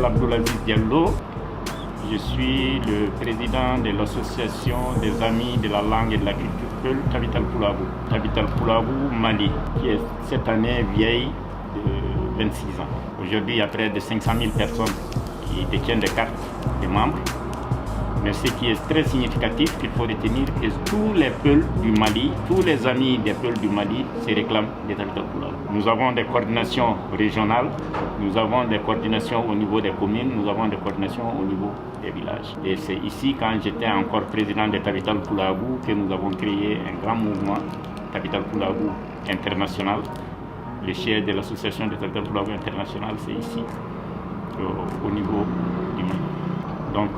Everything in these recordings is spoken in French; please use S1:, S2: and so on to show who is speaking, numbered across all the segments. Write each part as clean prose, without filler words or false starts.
S1: m'appelle Abdoulaziz Diallo. Je suis le président de l'association des amis de la langue et de la culture Peul, Capitale Poulabou. Capitale Poulabou, Mali, qui est cette année vieille de 26 ans. Aujourd'hui, il y a près de 500 000 personnes qui détiennent des cartes de membres. Mais ce qui est très significatif, qu'il faut retenir, que tous les Peuls du Mali, tous les amis des Peuls du Mali se réclament des Capitale Poulabou. Nous avons des coordinations régionales, nous avons des coordinations au niveau des communes, nous avons des coordinations au niveau des villages. Et c'est ici, quand j'étais encore président de Capitale Poulabou, que nous avons créé un grand mouvement, Capitale Poulabou International. Le siège de l'association de Capitale Poulabou International, c'est ici, au niveau du Mali. Donc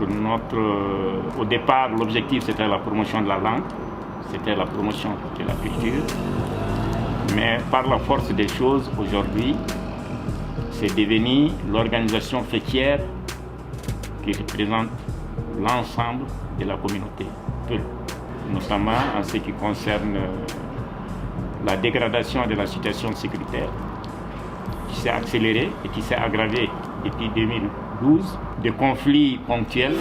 S1: au départ, l'objectif c'était la promotion de la langue, c'était la promotion de la culture. Mais par la force des choses, aujourd'hui, c'est devenu l'organisation fêtière qui représente l'ensemble de la communauté Peul, notamment en ce qui concerne la dégradation de la situation sécuritaire qui s'est accélérée et qui s'est aggravée depuis 2012. Des conflits ponctuels,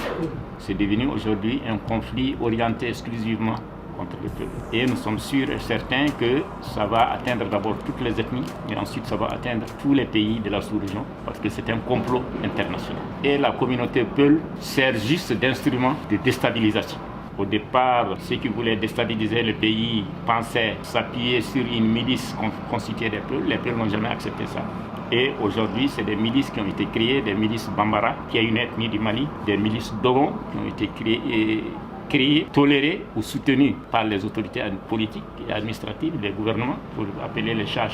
S1: c'est devenu aujourd'hui un conflit orienté exclusivement contre le peuple. Et nous sommes sûrs et certains que ça va atteindre d'abord toutes les ethnies, et ensuite ça va atteindre tous les pays de la sous-région, parce que c'est un complot international. Et la communauté Peul sert juste d'instrument de déstabilisation. Au départ, ceux qui voulaient déstabiliser le pays pensaient s'appuyer sur une milice constituée des Peuls. Les Peuls n'ont jamais accepté ça. Et aujourd'hui, c'est des milices qui ont été créées, des milices Bambara, qui est une ethnie du Mali, des milices Dogon, qui ont été créées, tolérées ou soutenues par les autorités politiques et administratives, les gouvernements, pour appeler les chats.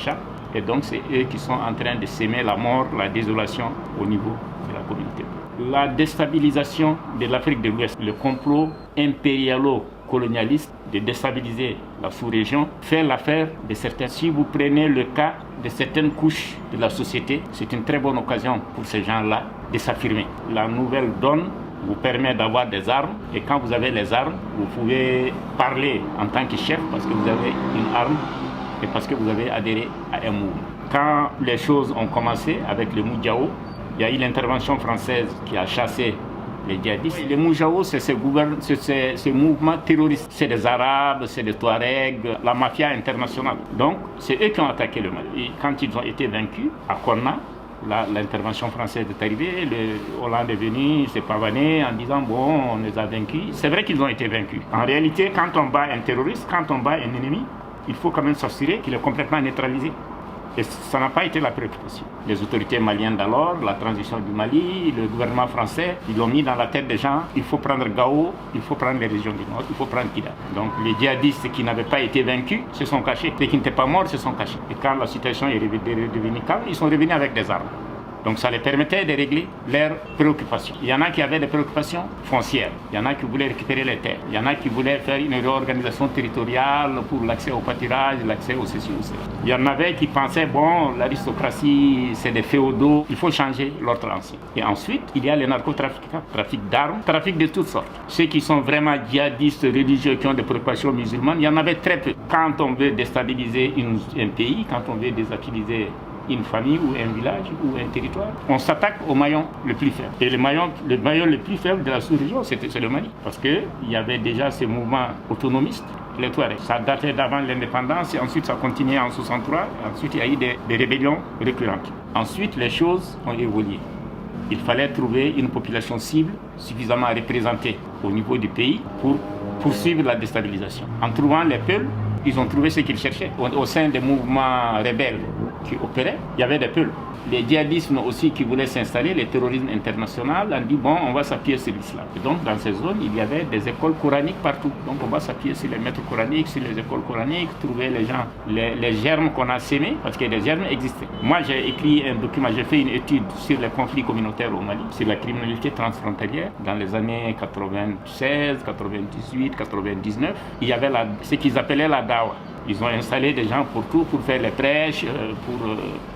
S1: Et donc, c'est eux qui sont en train de s'aimer la mort, la désolation au niveau de la communauté. La déstabilisation de l'Afrique de l'Ouest, le complot impérialo-colonialiste de déstabiliser la sous-région fait l'affaire de certains. Si vous prenez le cas de certaines couches de la société, c'est une très bonne occasion pour ces gens-là de s'affirmer. La nouvelle donne vous permet d'avoir des armes, et quand vous avez les armes, vous pouvez parler en tant que chef parce que vous avez une arme et parce que vous avez adhéré à un mouvement. Quand les choses ont commencé avec le Moudjahou, il y a eu l'intervention française qui a chassé les djihadistes. Les Moudjahou, c'est ce mouvement terroriste. C'est des Arabes, c'est des Touaregs, la mafia internationale. Donc, c'est eux qui ont attaqué le Mali. Et quand ils ont été vaincus, à Konna, l'intervention française est arrivée, le Hollande est venu se pavaner en disant bon, on les a vaincus. C'est vrai qu'ils ont été vaincus. En réalité, quand on bat un terroriste, quand on bat un ennemi, il faut quand même s'assurer qu'il est complètement neutralisé. Et ça n'a pas été la préoccupation. Les autorités maliennes d'alors, la transition du Mali, le gouvernement français, ils l'ont mis dans la tête des gens. Il faut prendre Gao, il faut prendre les régions du Nord, il faut prendre Kida. Donc les djihadistes qui n'avaient pas été vaincus se sont cachés. Ceux qui n'étaient pas morts se sont cachés. Et quand la situation est redevenue calme, ils sont revenus avec des armes. Donc ça les permettait de régler leurs préoccupations. Il y en a qui avaient des préoccupations foncières. Il y en a qui voulaient récupérer les terres. Il y en a qui voulaient faire une réorganisation territoriale pour l'accès au pâturage, l'accès au ceci ou cela. Il y en avait qui pensaient, bon, l'aristocratie, c'est des féodaux, il faut changer l'ordre ancien. Et ensuite, il y a les narcotrafiquants, trafic d'armes, trafic de toutes sortes. Ceux qui sont vraiment djihadistes, religieux, qui ont des préoccupations musulmanes, il y en avait très peu. Quand on veut déstabiliser un pays, quand on veut déstabiliser une famille ou un village ou un territoire, on s'attaque au maillon le plus faible. Et le maillon le plus faible de la sous-région, c'est le Mali. Parce qu'il y avait déjà ces mouvements autonomistes, les Touaregs. Ça datait d'avant l'indépendance et ensuite ça continuait en 63. Ensuite, il y a eu des rébellions récurrentes. Ensuite, les choses ont évolué. Il fallait trouver une population cible suffisamment représentée au niveau du pays pour poursuivre la déstabilisation. En trouvant les Peuls, ils ont trouvé ce qu'ils cherchaient. Au sein des mouvements rebelles qui opéraient, il y avait des Peuls. Les djihadismes aussi qui voulaient s'installer, le terrorisme international, ont dit bon, on va s'appuyer sur l'islam. Et donc dans ces zones, il y avait des écoles coraniques partout. Donc on va s'appuyer sur les maîtres coraniques, sur les écoles coraniques, trouver les gens, les germes qu'on a sémés, parce que les germes existaient. Moi j'ai écrit un document, j'ai fait une étude sur les conflits communautaires au Mali, sur la criminalité transfrontalière dans les années 96, 98, 99. Il y avait ce qu'ils appelaient la dawa. Ils ont installé des gens pour tout, pour faire les prêches, pour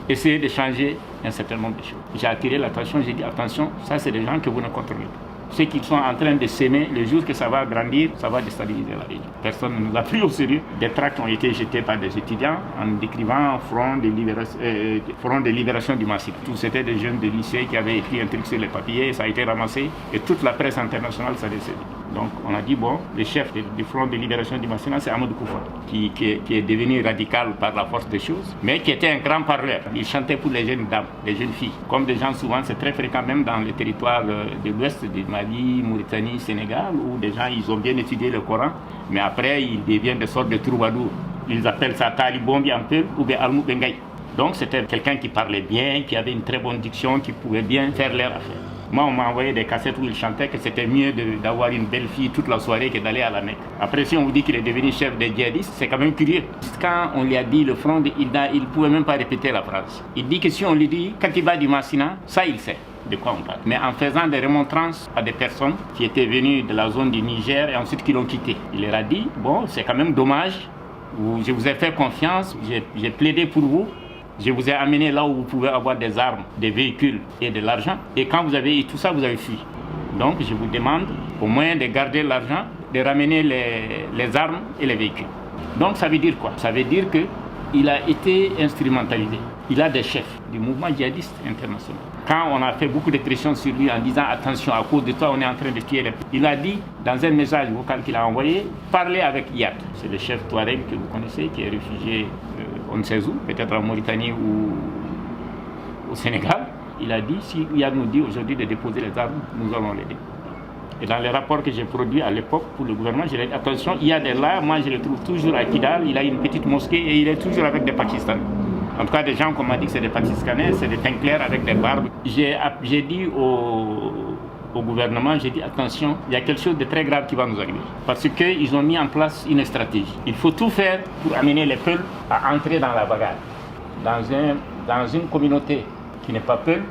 S1: essayer de changer un certain nombre de choses. J'ai attiré l'attention, j'ai dit attention, ça c'est des gens que vous ne contrôlez pas. ce qu'ils sont en train de s'aimer, le jour que ça va grandir, ça va déstabiliser la région. Personne ne nous a pris au sérieux. Des tracts ont été jetés par des étudiants en décrivant Front de libération du Massif. Tous c'était des jeunes de lycée qui avaient écrit un truc sur les papiers, et ça a été ramassé et toute la presse internationale s'est décédée. Donc on a dit, bon, le chef du Front de libération du Massif, c'est Amadou Koufa, qui est devenu radical par la force des choses, mais qui était un grand parleur. Il chantait pour les jeunes dames, les jeunes filles. Comme des gens souvent, c'est très fréquent même dans les territoires de l'ouest, du Mali, Mauritanie, Sénégal, où des gens, ils ont bien étudié le Coran, mais après, ils deviennent des sortes de troubadours. Ils appellent ça Talibombi un peu, ou bien Almou Bengaï. Donc c'était quelqu'un qui parlait bien, qui avait une très bonne diction, qui pouvait bien faire leur affaire. Moi, on m'a envoyé des cassettes où il chantait que c'était mieux d'avoir une belle fille toute la soirée que d'aller à la Mecque. Après, si on vous dit qu'il est devenu chef des djihadistes, c'est quand même curieux. Quand on lui a dit le front, il ne pouvait même pas répéter la phrase. Il dit que si on lui dit, quand il va du Massina, ça il sait de quoi on parle. Mais en faisant des remontrances à des personnes qui étaient venues de la zone du Niger et ensuite qui l'ont quitté, il leur a dit, bon, c'est quand même dommage, je vous ai fait confiance, j'ai plaidé pour vous. Je vous ai amené là où vous pouvez avoir des armes, des véhicules et de l'argent. Et quand vous avez eu tout ça, vous avez fui. Donc je vous demande au moins de garder l'argent, de ramener les armes et les véhicules. Donc ça veut dire quoi? Ça veut dire qu'il a été instrumentalisé. Il a des chefs du mouvement djihadiste international. Quand on a fait beaucoup de pression sur lui en disant attention, à cause de toi, on est en train de tuer les... Il a dit dans un message vocal qu'il a envoyé, parlez avec Yad. C'est le chef Touareg que vous connaissez, qui est réfugié on ne sait où, peut-être en Mauritanie ou au Sénégal. Il a dit, si Yad nous dit aujourd'hui de déposer les armes, nous allons l'aider. Et dans les rapports que j'ai produits à l'époque pour le gouvernement, j'ai dit attention, Yad est là, moi je le trouve toujours à Kidal, il a une petite mosquée et il est toujours avec des Pakistanais. En tout cas, des gens qu'on m'a dit que c'est des Pakistanais, c'est des teints clairs avec des barbes. J'ai dit au gouvernement, j'ai dit attention, il y a quelque chose de très grave qui va nous arriver. Parce qu'ils ont mis en place une stratégie. Il faut tout faire pour amener les Peuls à entrer dans la bagarre. Dans une communauté qui n'est pas Peul,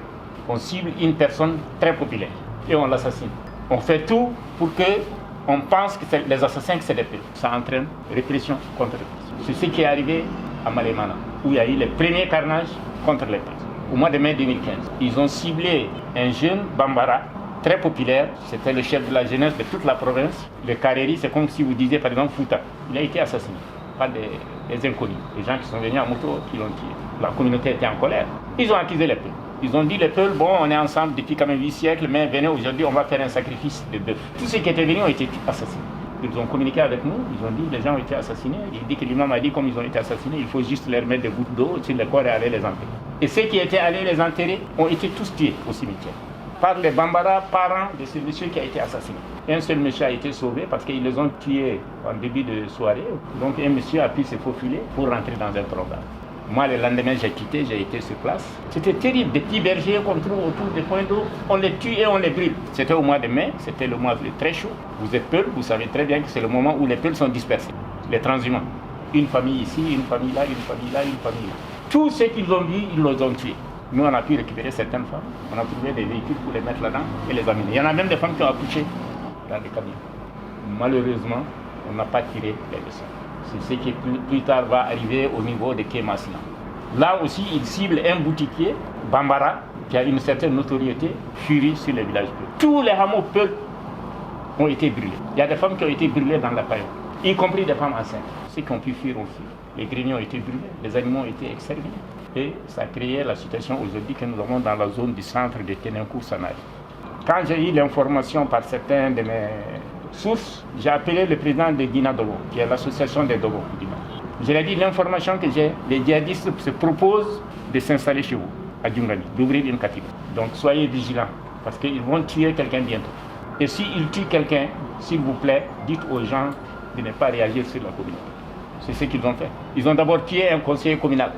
S1: on cible une personne très populaire et on l'assassine. On fait tout pour qu'on pense que les assassins, que c'est des Peuls. Ça entraîne répression contre répression. C'est ce qui est arrivé à Malemana, où il y a eu les premiers carnages contre les Peuls. Au mois de mai 2015, ils ont ciblé un jeune Bambara, très populaire, c'était le chef de la jeunesse de toute la province. Le Kareri, c'est comme si vous disiez par exemple Fouta. Il a été assassiné par des inconnus, des gens qui sont venus en moto, qui l'ont tué. La communauté était en colère. Ils ont accusé les Peuls. Ils ont dit les Peuls, bon, on est ensemble depuis quand même 8 siècles, mais venez aujourd'hui, on va faire un sacrifice de bœuf. Tous ceux qui étaient venus ont été assassinés. Ils ont communiqué avec nous, ils ont dit les gens ont été assassinés. Il dit que l'imam a dit comme ils ont été assassinés, il faut juste leur mettre des gouttes d'eau sur le corps et aller les enterrer. Et ceux qui étaient allés les enterrer ont été tous tués au cimetière par les Bambara, parents de ce monsieur qui a été assassiné. Un seul monsieur a été sauvé parce qu'ils les ont tués en début de soirée. Donc un monsieur a pu se faufiler pour rentrer dans un programme. Moi, le lendemain, j'ai quitté, j'ai été sur place. C'était terrible, des petits bergers qu'on trouve autour des points d'eau. On les tue et on les brûle. C'était au mois de mai, c'était le mois très chaud. Vous êtes Peuls, vous savez très bien que c'est le moment où les Peuls sont dispersés. Les transhumants. Une famille ici, une famille là, une famille là, une famille là. Tous ceux qu'ils ont vus, ils les ont tués. Nous, on a pu récupérer certaines femmes. On a trouvé des véhicules pour les mettre là-dedans et les amener. Il y en a même des femmes qui ont accouché dans des camions. Malheureusement, on n'a pas tiré les leçons. C'est ce qui plus tard va arriver au niveau de Kémassina. Là aussi, ils ciblent un boutiquier, Bambara, qui a une certaine notoriété, furie sur les villages Peuls. Tous les hameaux Peuls ont été brûlés. Il y a des femmes qui ont été brûlées dans la paille, y compris des femmes enceintes. Ceux qui ont pu fuir ont fui. Les greniers ont été brûlés, les animaux ont été exterminés. Et ça a créé la situation aujourd'hui que nous avons dans la zone du centre de Ténencourt-Sanari. Quand j'ai eu l'information par certains de mes sources, j'ai appelé le président de Guina Dogo, qui est l'association des Dogo. Je lui ai dit l'information que j'ai, les djihadistes se proposent de s'installer chez vous, à Djungani, d'ouvrir une cathédrale. Donc soyez vigilants, parce qu'ils vont tuer quelqu'un bientôt. Et s'ils tuent quelqu'un, s'il vous plaît, dites aux gens de ne pas réagir sur la communauté. C'est ce qu'ils ont fait. Ils ont d'abord tué un conseiller communal.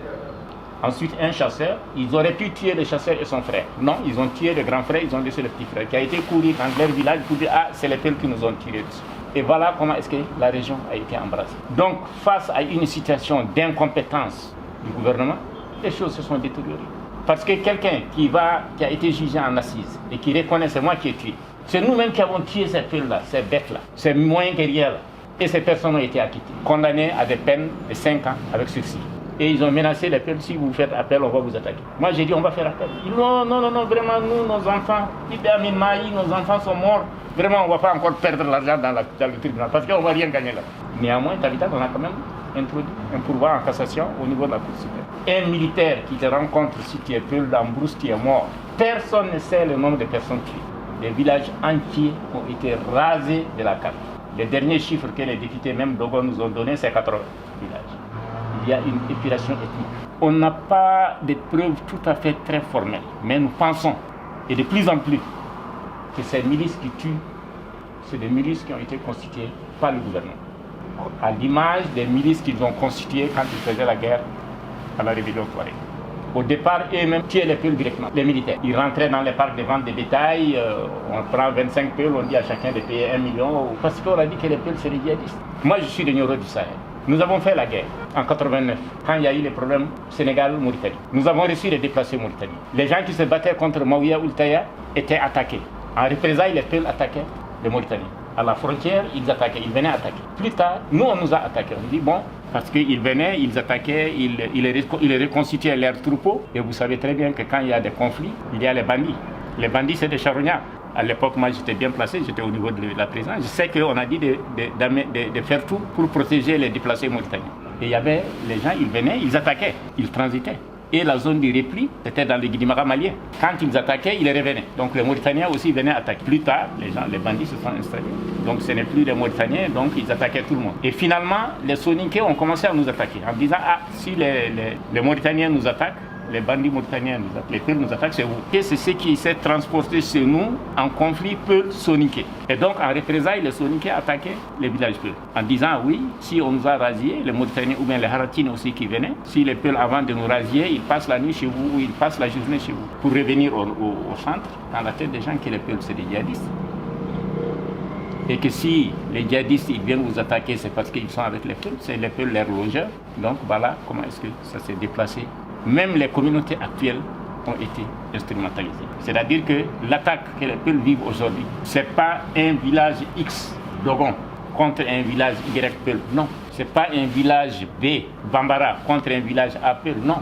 S1: Ensuite, un chasseur, ils auraient pu tuer le chasseur et son frère. Non, ils ont tué le grand frère, ils ont laissé le petit frère, qui a été couru dans leur village pour dire « Ah, c'est les Peuls qui nous ont tirés dessus ». Et voilà comment est-ce que la région a été embrassée. Donc, face à une situation d'incompétence du gouvernement, les choses se sont détériorées. Parce que quelqu'un qui a été jugé en assise et qui reconnaît c'est moi qui ai tué, c'est nous-mêmes qui avons tué ces Peuls-là, ces bêtes-là, ces moyens guerriers-là. Et ces personnes ont été acquittées, condamnées à des peines de 5 ans avec sursis. Et ils ont menacé les Peuls, si vous faites appel, on va vous attaquer. Moi j'ai dit on va faire appel. Ils disent non, vraiment nous, nos enfants, Ibn Maï, nos enfants sont morts. Vraiment, on ne va pas encore perdre l'argent dans le tribunal parce qu'on ne va rien gagner là. Néanmoins, Tabita, on a quand même introduit un pourvoi en cassation au niveau de la Cour suprême. Un militaire qui te rencontre si tu es Peul, Lambrousse, tu es mort. Personne ne sait le nombre de personnes tuées. Les villages entiers ont été rasés de la carte. Les derniers chiffres que les députés, même Dogon, nous ont donnés, c'est 80 villages. Il y a une épuration ethnique. On n'a pas de preuves tout à fait très formelles, mais nous pensons, et de plus en plus, que ces milices qui tuent, c'est des milices qui ont été constituées par le gouvernement. À l'image des milices qu'ils ont constituées quand ils faisaient la guerre à la rébellion Touareg. Au départ, eux-mêmes tuaient les Peuls directement, les militaires. Ils rentraient dans les parcs de vente de bétail, on prend 25 Peuls, on dit à chacun de payer 1 million, parce qu'on a dit que les Peuls seraient djihadistes. Moi, je suis de Nioro du Sahel. Nous avons fait la guerre en 89, quand il y a eu les problèmes Sénégal-Mauritanie. Nous avons reçu les déplacés Mauritanie. Les gens qui se battaient contre Maouia Oultaya étaient attaqués. En représailles, les Peuls attaquaient les Mauritaniens. À la frontière, ils attaquaient, ils venaient attaquer. Plus tard, nous, on nous a attaqués. On dit, bon, parce qu'ils venaient, ils attaquaient, ils reconstituaient leurs troupeaux. Et vous savez très bien que quand il y a des conflits, il y a les bandits. Les bandits, c'est des charognards. À l'époque, moi, j'étais bien placé, j'étais au niveau de la présidence. Je sais qu'on a dit de faire tout pour protéger les déplacés mauritaniens. Et il y avait les gens, ils venaient, ils attaquaient, ils transitaient. Et la zone du repli, c'était dans le Guidimara malien. Quand ils attaquaient, ils revenaient. Donc les Mauritaniens aussi venaient attaquer. Plus tard, les bandits se sont installés. Donc ce n'est plus les Mauritaniens, donc ils attaquaient tout le monde. Et finalement, les Soninké ont commencé à nous attaquer en disant, ah, si les Mauritaniens nous attaquent, les bandits mauritaniens nous attaquent, les Peuls nous attaquent, c'est vous. Et c'est ce qui s'est transporté chez nous en conflit Peul-Soninké. Et donc, en représailles, les Soninké attaquaient les villages Peuls. En disant, oui, si on nous a rasiés, les Mauritaniens ou bien les Haratines aussi qui venaient, si les Peuls, avant de nous rasier, ils passent la nuit chez vous ou ils passent la journée chez vous. Pour revenir au centre, dans la tête des gens que les Peuls, c'est des djihadistes. Et que si les djihadistes ils viennent vous attaquer, c'est parce qu'ils sont avec les Peuls, c'est les Peuls leurs logeurs. Donc voilà comment est-ce que ça s'est déplacé. Même les communautés actuelles ont été instrumentalisées. C'est-à-dire que l'attaque que les Peuls vivent aujourd'hui, ce n'est pas un village X, Dogon, contre un village Y Peul. Non. Ce n'est pas un village B, Bambara, contre un village A Peul. Non.